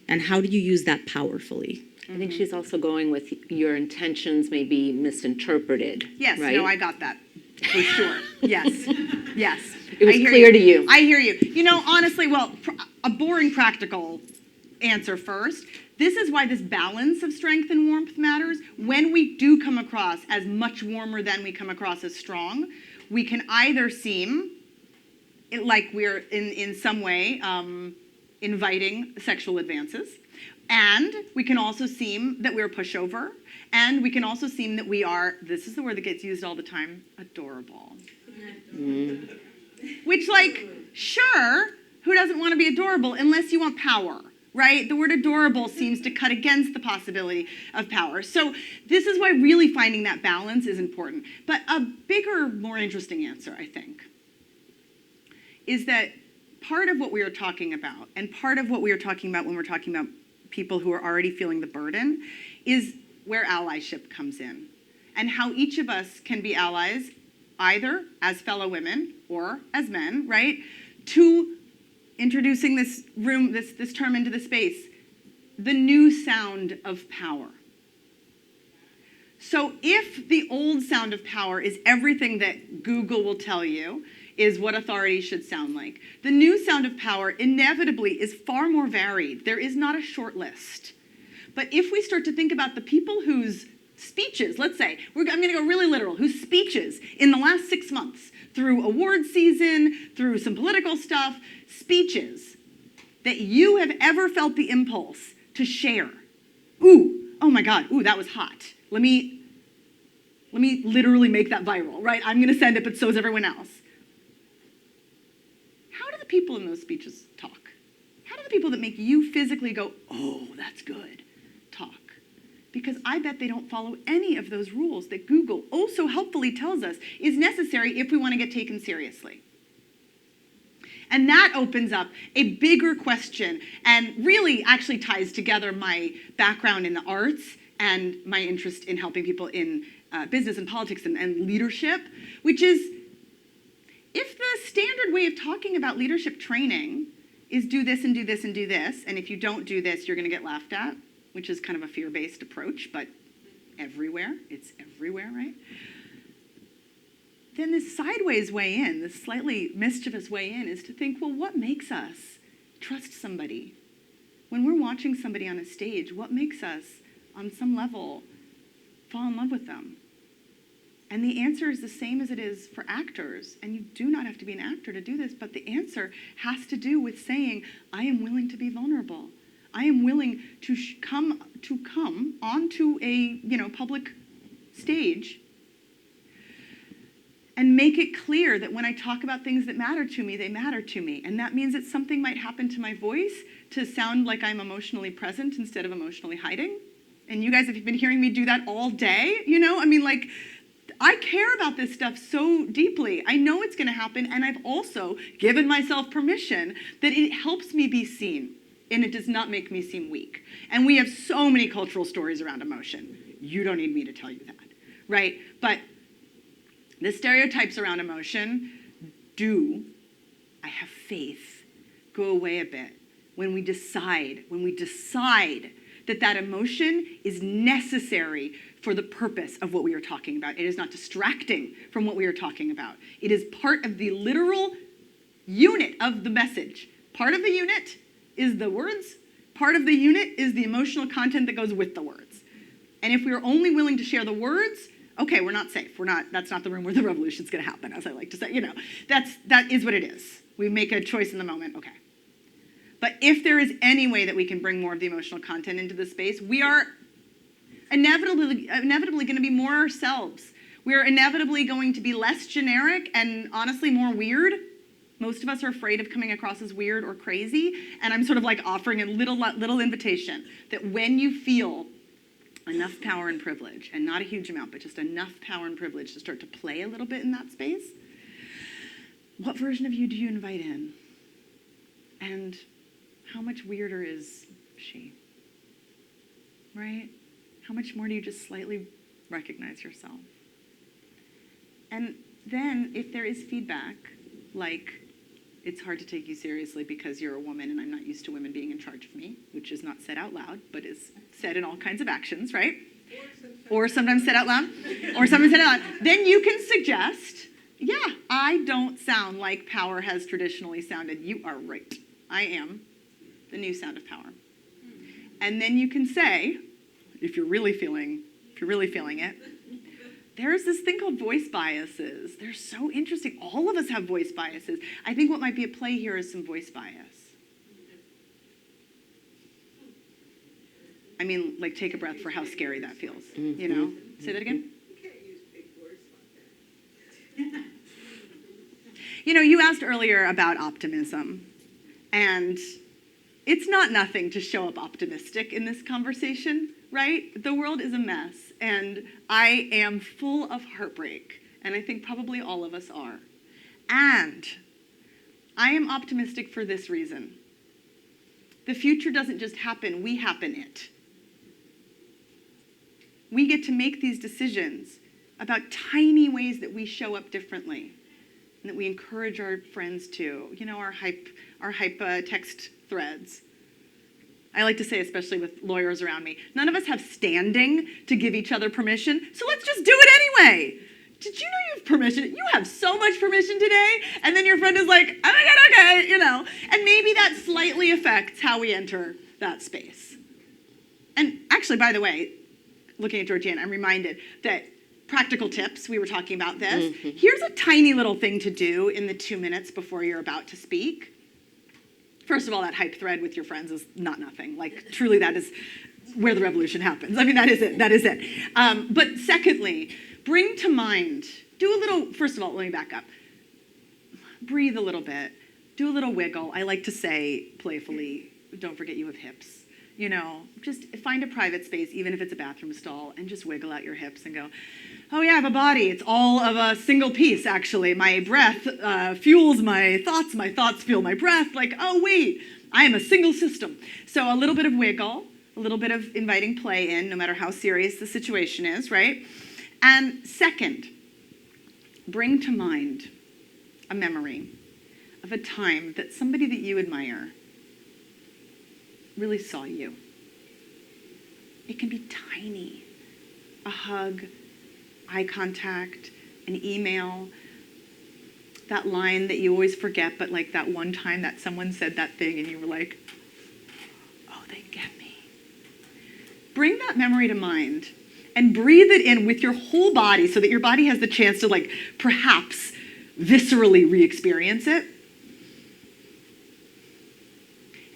And how do you use that powerfully? I think she's also going with your intentions may be misinterpreted. Yes, right? no, I got that for sure. Yes, yes. It was I hear clear to you. I hear you. Honestly, well, a boring practical answer first. This is why this balance of strength and warmth matters. When we do come across as much warmer than we come across as strong, we can either seem like we're in some way inviting sexual advances, and we can also seem that we're a pushover, and we can also seem that we are, this is the word that gets used all the time, adorable. Which, sure, who doesn't want to be adorable unless you want power? Right? The word adorable seems to cut against the possibility of power. So this is why really finding that balance is important. But a bigger, more interesting answer, I think, is that part of what we are talking about, and part of what we are talking about when we're talking about people who are already feeling the burden, is where allyship comes in. And how each of us can be allies, either as fellow women or as men, right? To introducing this term into the space, the new sound of power. So if the old sound of power is everything that Google will tell you is what authority should sound like, the new sound of power inevitably is far more varied. There is not a short list. But if we start to think about the people whose speeches, let's say, I'm going to go really literal, whose speeches in the last 6 months, through award season, through some political stuff, speeches that you have ever felt the impulse to share. Ooh, oh my God, ooh, that was hot. Let me literally make that viral, right? I'm going to send it, but so is everyone else. How do the people in those speeches talk? How do the people that make you physically go, oh, that's good, talk? Because I bet they don't follow any of those rules that Google oh so helpfully tells us is necessary if we want to get taken seriously. And that opens up a bigger question and really actually ties together my background in the arts and my interest in helping people in business and politics and leadership, which is if the standard way of talking about leadership training is do this and do this and do this, and if you don't do this, you're going to get laughed at, which is kind of a fear-based approach, but everywhere, it's everywhere, right? Then this sideways way in, this slightly mischievous way in, is to think, well, what makes us trust somebody? When we're watching somebody on a stage, what makes us, on some level, fall in love with them? And the answer is the same as it is for actors, and you do not have to be an actor to do this, but the answer has to do with saying, I am willing to be vulnerable. I am willing to come onto a public stage and make it clear that when I talk about things that matter to me, they matter to me. And that means that something might happen to my voice to sound like I'm emotionally present instead of emotionally hiding. And you guys, if you've been hearing me do that all day, I care about this stuff so deeply. I know it's going to happen, and I've also given myself permission that it helps me be seen. And it does not make me seem weak. And we have so many cultural stories around emotion. You don't need me to tell you that, right? But the stereotypes around emotion do, I have faith, go away a bit when we decide that emotion is necessary for the purpose of what we are talking about. It is not distracting from what we are talking about. It is part of the literal unit of the message. Part of the unit is the words. Part of the unit is the emotional content that goes with the words. And if we are only willing to share the words, okay, we're not safe. That's not the room where the revolution's going to happen, as I like to say. That is what it is. We make a choice in the moment, okay. But if there is any way that we can bring more of the emotional content into the space, we are inevitably going to be more ourselves. We are inevitably going to be less generic and honestly more weird Most of us are afraid of coming across as weird or crazy, and I'm sort of like offering a little invitation that when you feel enough power and privilege, and not a huge amount, but just enough power and privilege to start to play a little bit in that space, what version of you do you invite in? And how much weirder is she? Right? How much more do you just slightly recognize yourself? And then if there is feedback, like, it's hard to take you seriously because you're a woman and I'm not used to women being in charge of me, which is not said out loud, but is said in all kinds of actions, right? Or sometimes said out loud. Or sometimes said out loud. Then you can suggest, yeah, I don't sound like power has traditionally sounded. You are right. I am the new sound of power. And then you can say, if you're really feeling it, there's this thing called voice biases. They're so interesting. All of us have voice biases. I think what might be at play here is some voice bias. I mean, like, take a breath for how scary that feels, you know? Say that again? You know, you asked earlier about optimism, and it's not nothing to show up optimistic in this conversation, right? The world is a mess, and I am full of heartbreak, and I think probably all of us are. And I am optimistic for this reason. The future doesn't just happen, we happen it. We get to make these decisions about tiny ways that we show up differently and that we encourage our friends to. You know, our hype text threads. I like to say, especially with lawyers around me, none of us have standing to give each other permission, so let's just do it anyway. Did you know you have permission? You have so much permission today, and then your friend is like, oh my God, okay, you know. And maybe that slightly affects how we enter that space. And actually, by the way, looking at Georgianne, I'm reminded that practical tips, we were talking about this. Here's a tiny little thing to do in the 2 minutes before you're about to speak. First of all, that hype thread with your friends is not nothing. Like, truly, that is where the revolution happens. I mean, that is it. But secondly, bring to mind, first of all, let me back up. Breathe a little bit. Do a little wiggle. I like to say playfully, don't forget you have hips. You know, just find a private space, even if it's a bathroom stall, and just wiggle out your hips and go, oh yeah, I have a body. It's all of a single piece, actually. My breath fuels my thoughts fuel my breath. Like, oh wait, I am a single system. So a little bit of wiggle, a little bit of inviting play in, no matter how serious the situation is, right? And second, bring to mind a memory of a time that somebody that you admire really saw you. It can be tiny. A hug, eye contact, an email, that line that you always forget, but like that one time that someone said that thing and you were like, oh, they get me. Bring that memory to mind and breathe it in with your whole body so that your body has the chance to, like, perhaps viscerally re-experience it.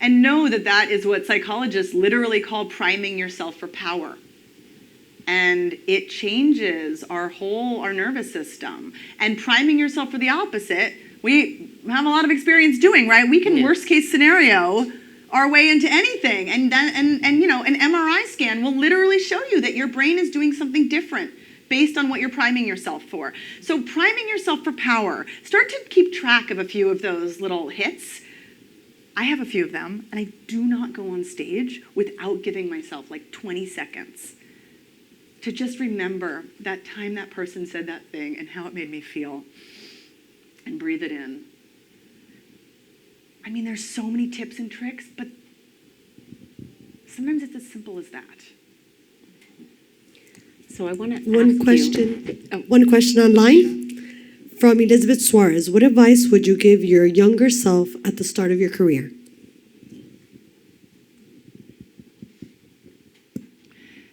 And know that that is what psychologists literally call priming yourself for power. And it changes our nervous system. And priming yourself for the opposite, we have a lot of experience doing, right? We can worst case scenario our way into anything. And you know, an MRI scan will literally show you that your brain is doing something different based on what you're priming yourself for. So priming yourself for power. Start to keep track of a few of those little hits. I have a few of them, and I do not go on stage without giving myself like 20 seconds to just remember that time that person said that thing and how it made me feel, and breathe it in. I mean, there's so many tips and tricks, but sometimes it's as simple as that. So I want to One question online from Elizabeth Suarez. What advice would you give your younger self at the start of your career?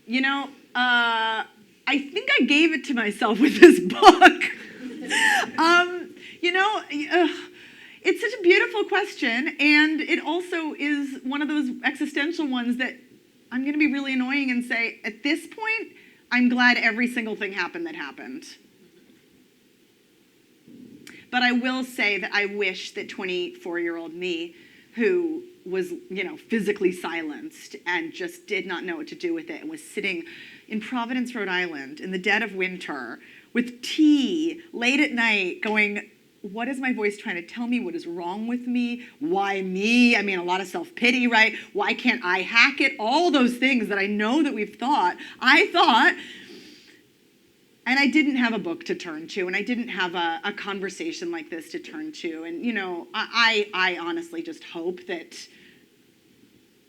You know, I think I gave it to myself with this book. You know, it's such a beautiful question, and it also is one of those existential ones that I'm going to be really annoying and say, at this point, I'm glad every single thing happened that happened. But I will say that I wish that 24-year-old me, who was, physically silenced and just did not know what to do with it and was sitting in Providence, Rhode Island in the dead of winter with tea late at night going, what is my voice trying to tell me? What is wrong with me? Why me? I mean, a lot of self-pity, right? Why can't I hack it? All those things that I know that we've thought. I thought, and I didn't have a book to turn to, and I didn't have a conversation like this to turn to. And, I honestly just hope that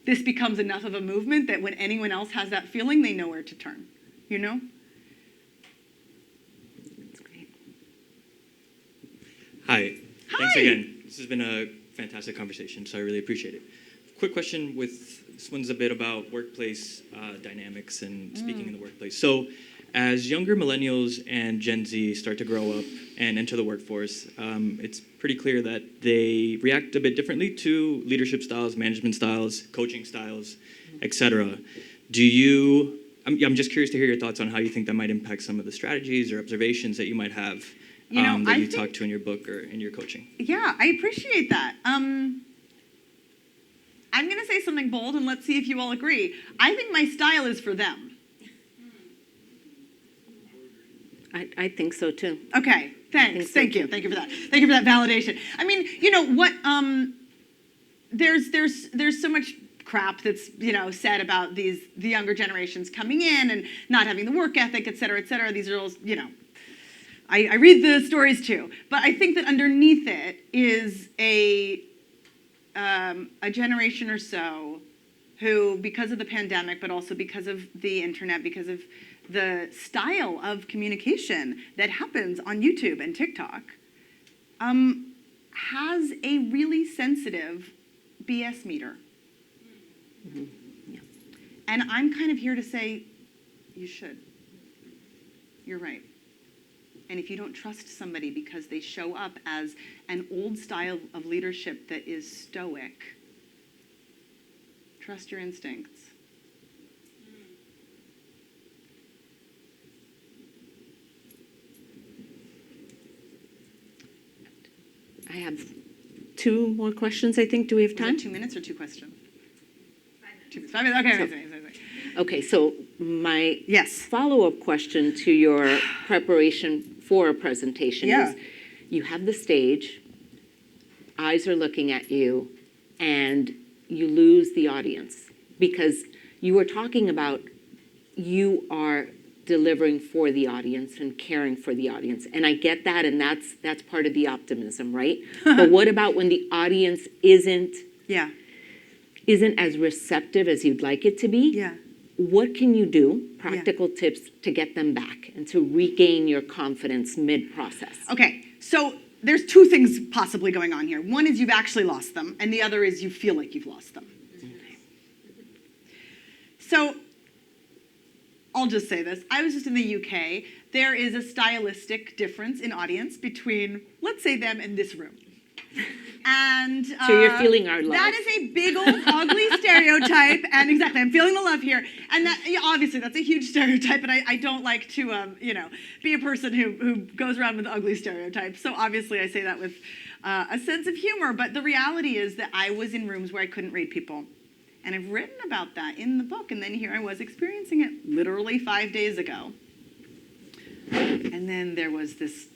this becomes enough of a movement that when anyone else has that feeling, they know where to turn, Hi. Hi. Thanks again. This has been a fantastic conversation, so I really appreciate it. Quick question this one's a bit about workplace dynamics and speaking in the workplace. So as younger millennials and Gen Z start to grow up and enter the workforce, it's pretty clear that they react a bit differently to leadership styles, management styles, coaching styles, etc. I'm just curious to hear your thoughts on how you think that might impact some of the strategies or observations that you might have that you talk to in your book or in your coaching. Yeah, I appreciate that. I'm going to say something bold, and let's see if you all agree. I think my style is for them. I think so too. Okay, thanks. Thank you. Thank you for that. Thank you for that validation. I mean, what? There's so much crap that's said about the younger generations coming in and not having the work ethic, et cetera, et cetera. These are all I read the stories too, but I think that underneath it is a generation or so who, because of the pandemic, but also because of the internet, because of the style of communication that happens on YouTube and TikTok, has a really sensitive BS meter. Mm-hmm. Yeah. And I'm kind of here to say, you should. You're right. And if you don't trust somebody because they show up as an old style of leadership that is stoic, trust your instincts. I have 2 more questions, I think. Do we have Is time? that 2 minutes or 2 questions? 2 minutes. 5 minutes. Okay. So- Okay, so my Yes. follow-up question to your preparation for a presentation Yeah. is, you have the stage, eyes are looking at you, and you lose the audience because you were talking about you are delivering for the audience and caring for the audience. And I get that, and that's part of the optimism, right? But what about when the audience isn't Yeah. as receptive as you'd like it to be? Yeah. What can you do, practical tips, to get them back and to regain your confidence mid-process? Okay. So there's 2 things possibly going on here. One is you've actually lost them, and the other is you feel like you've lost them. So I'll just say this. I was just in the UK. There is a stylistic difference in audience between, let's say, them and this room. And So you're feeling our love. That is a big old ugly stereotype, and exactly, I'm feeling the love here. And that, obviously, that's a huge stereotype, and I don't like to, be a person who goes around with ugly stereotypes. So obviously, I say that with a sense of humor. But the reality is that I was in rooms where I couldn't read people. And I've written about that in the book, and then here I was experiencing it literally 5 days ago. And then there was this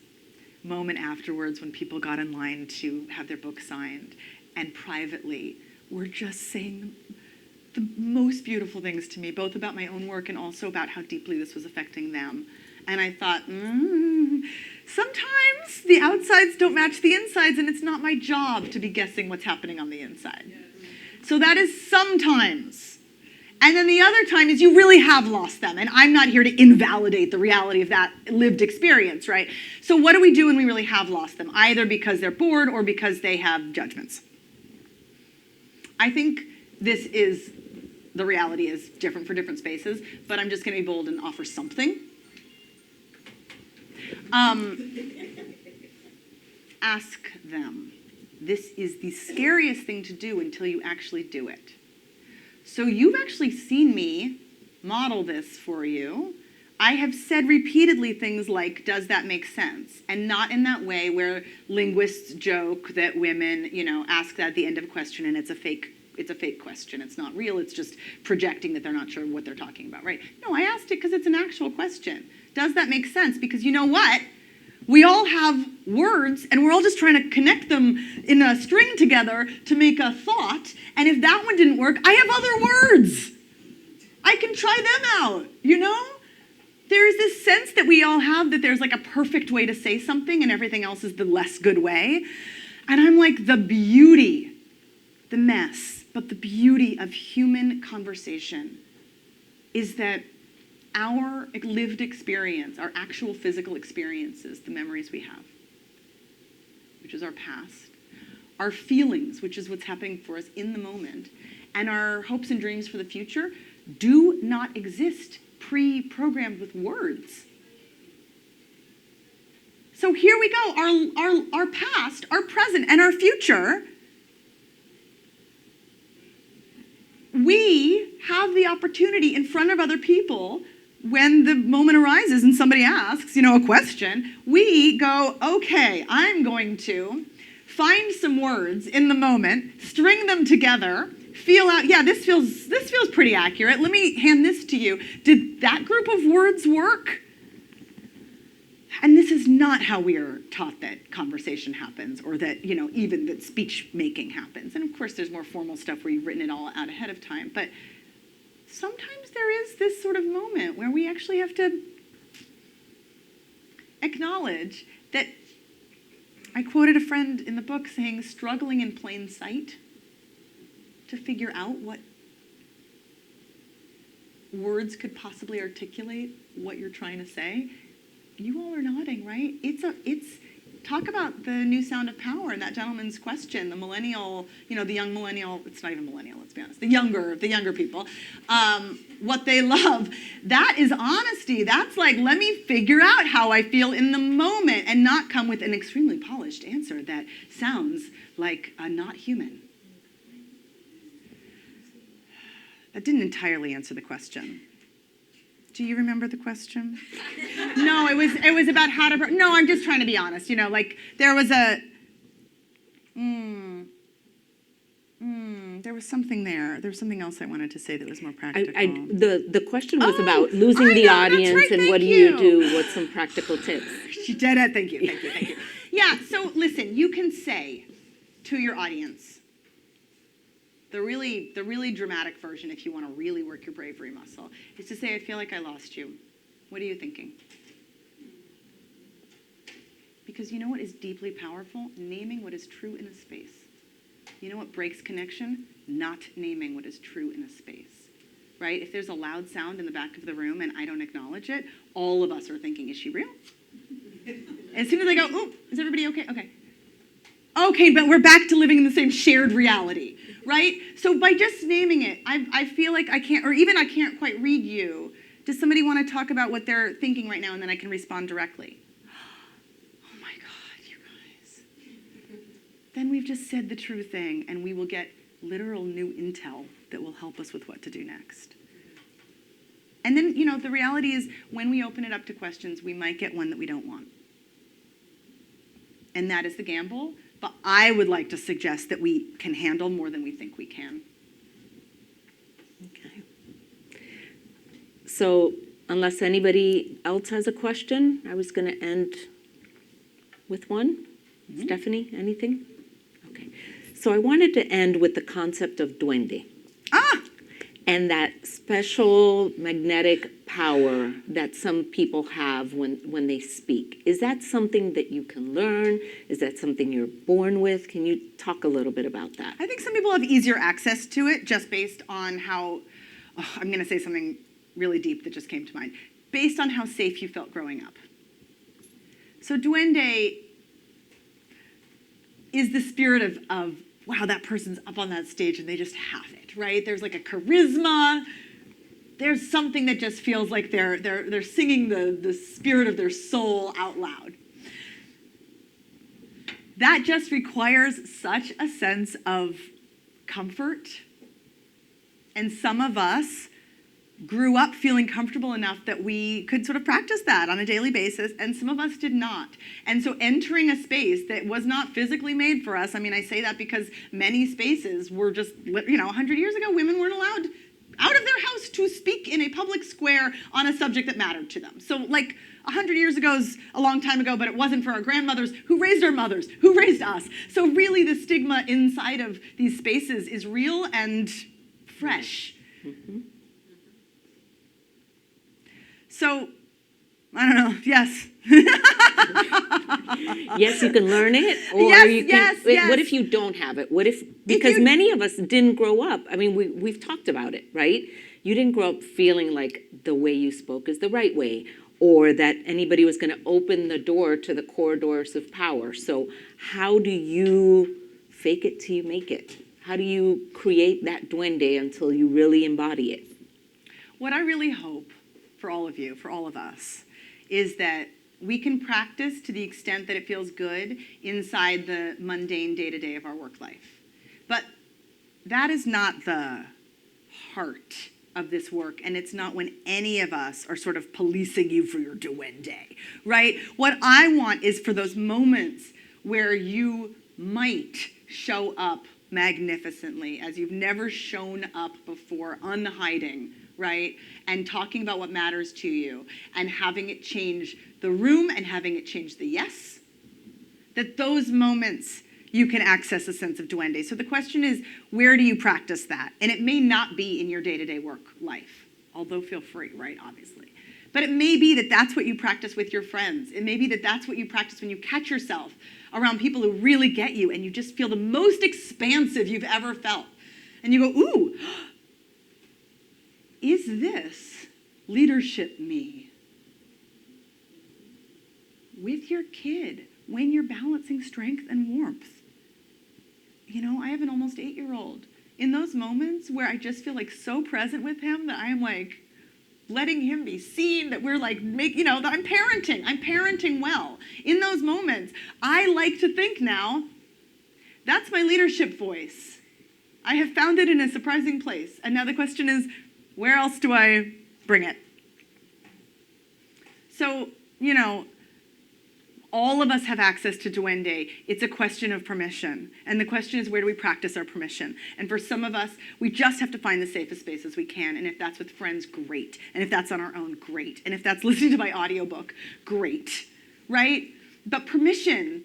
moment afterwards when people got in line to have their book signed, and privately were just saying the most beautiful things to me, both about my own work and also about how deeply this was affecting them. And I thought, sometimes the outsides don't match the insides, and it's not my job to be guessing what's happening on the inside. So that is sometimes. And then the other time is you really have lost them. And I'm not here to invalidate the reality of that lived experience, right? So what do we do when we really have lost them? Either because they're bored or because they have judgments. I think the reality is different for different spaces, but I'm just going to be bold and offer something. Ask them. This is the scariest thing to do until you actually do it. So you've actually seen me model this for you. I have said repeatedly things like, does that make sense? And not in that way where linguists joke that women, ask that at the end of a question and it's a fake question. It's not real. It's just projecting that they're not sure what they're talking about, right? No, I asked it because it's an actual question. Does that make sense? Because you know what? We all have words, and we're all just trying to connect them in a string together to make a thought. And if that one didn't work, I have other words. I can try them out, There's this sense that we all have that there's like a perfect way to say something and everything else is the less good way. And I'm like, the beauty, the mess, but the beauty of human conversation is that our lived experience, our actual physical experiences, the memories we have, which is our past, our feelings, which is what's happening for us in the moment, and our hopes and dreams for the future do not exist pre-programmed with words. So here we go, our past, our present, and our future. We have the opportunity in front of other people when the moment arises and somebody asks, a question, we go, okay, I'm going to find some words in the moment, string them together, feel out, yeah, this feels pretty accurate. Let me hand this to you. Did that group of words work? And this is not how we are taught that conversation happens or that, even that speech making happens. And of course, there's more formal stuff where you've written it all out ahead of time. But sometimes there is this sort of moment where we actually have to acknowledge that I quoted a friend in the book saying, struggling in plain sight to figure out what words could possibly articulate what you're trying to say. You all are nodding, right? It's talk about the new sound of power and that gentleman's question, the millennial, the young millennial, it's not even millennial, let's be honest, the younger people, what they love. That is honesty. That's like, let me figure out how I feel in the moment and not come with an extremely polished answer that sounds like a not human. That didn't entirely answer the question. Do you remember the question? No, it was about how to. No, I'm just trying to be honest. There was a. There was something there. There was something else I wanted to say that was more practical. The question was about losing the audience and what do you do? What's some practical tips? She did it. Thank you. Yeah. So listen, you can say to your audience. The really dramatic version, if you want to really work your bravery muscle, is to say, I feel like I lost you. What are you thinking? Because you know what is deeply powerful? Naming what is true in a space. You know what breaks connection? Not naming what is true in a space. Right? If there's a loud sound in the back of the room and I don't acknowledge it, all of us are thinking, is she real? As soon as I go, oh, is everybody okay? Okay. Okay, but we're back to living in the same shared reality. Right? So by just naming it, I feel like I can't, or even I can't quite read you. Does somebody want to talk about what they're thinking right now and then I can respond directly? Oh my God, you guys. Then we've just said the true thing and we will get literal new intel that will help us with what to do next. And then, the reality is when we open it up to questions, we might get one that we don't want. And that is the gamble. But I would like to suggest that we can handle more than we think we can. Okay. So unless anybody else has a question, I was going to end with one. Mm-hmm. Stephanie, anything? Okay. So I wanted to end with the concept of duende. And that special magnetic power that some people have when they speak. Is that something that you can learn? Is that something you're born with? Can you talk a little bit about that? I think some people have easier access to it just based on how, I'm going to say something really deep that just came to mind, based on how safe you felt growing up. So duende is the spirit of wow, that person's up on that stage and they just have it, right? There's like a charisma. There's something that just feels like they're singing the spirit of their soul out loud. That just requires such a sense of comfort. And some of us grew up feeling comfortable enough that we could sort of practice that on a daily basis, and some of us did not. And so entering a space that was not physically made for us, I mean, I say that because many spaces were just, 100 years ago, women weren't allowed out of their house to speak in a public square on a subject that mattered to them. So, 100 years ago is a long time ago, but it wasn't for our grandmothers who raised our mothers, who raised us. So really the stigma inside of these spaces is real and fresh. Mm-hmm. So, I don't know, yes. Yes, you can learn it, or yes, you can. Yes. What if you don't have it? What if, because many of us didn't grow up. I mean, we've talked about it, right? You didn't grow up feeling like the way you spoke is the right way, or that anybody was going to open the door to the corridors of power. So how do you fake it till you make it? How do you create that duende until you really embody it? What I really hope for all of you, for all of us, is that we can practice to the extent that it feels good inside the mundane day-to-day of our work life. But that is not the heart of this work, and it's not when any of us are sort of policing you for your duende, right? What I want is for those moments where you might show up magnificently as you've never shown up before, unhiding, right? And talking about what matters to you and having it change the room and having it change the yes. That those moments you can access a sense of duende. So the question is, where do you practice that? And it may not be in your day-to-day work life, although feel free, right, obviously. But it may be that that's what you practice with your friends. It may be that that's what you practice when you catch yourself around people who really get you and you just feel the most expansive you've ever felt. And you go, ooh, is this leadership me? With your kid, when you're balancing strength and warmth. I have an almost 8-year-old. In those moments where I just feel so present with him that I am letting him be seen, that we're that I'm parenting well. In those moments, I like to think now, that's my leadership voice. I have found it in a surprising place. And now the question is, where else do I bring it? So, all of us have access to duende. It's a question of permission. And the question is, where do we practice our permission? And for some of us, we just have to find the safest spaces we can. And if that's with friends, great. And if that's on our own, great. And if that's listening to my audiobook, great. Right? But permission,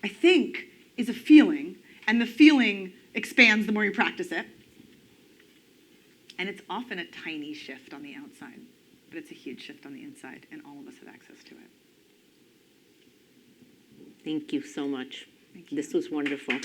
I think, is a feeling. And the feeling expands the more you practice it. And it's often a tiny shift on the outside. But it's a huge shift on the inside. And all of us have access to it. Thank you so much. Thank you. This was wonderful.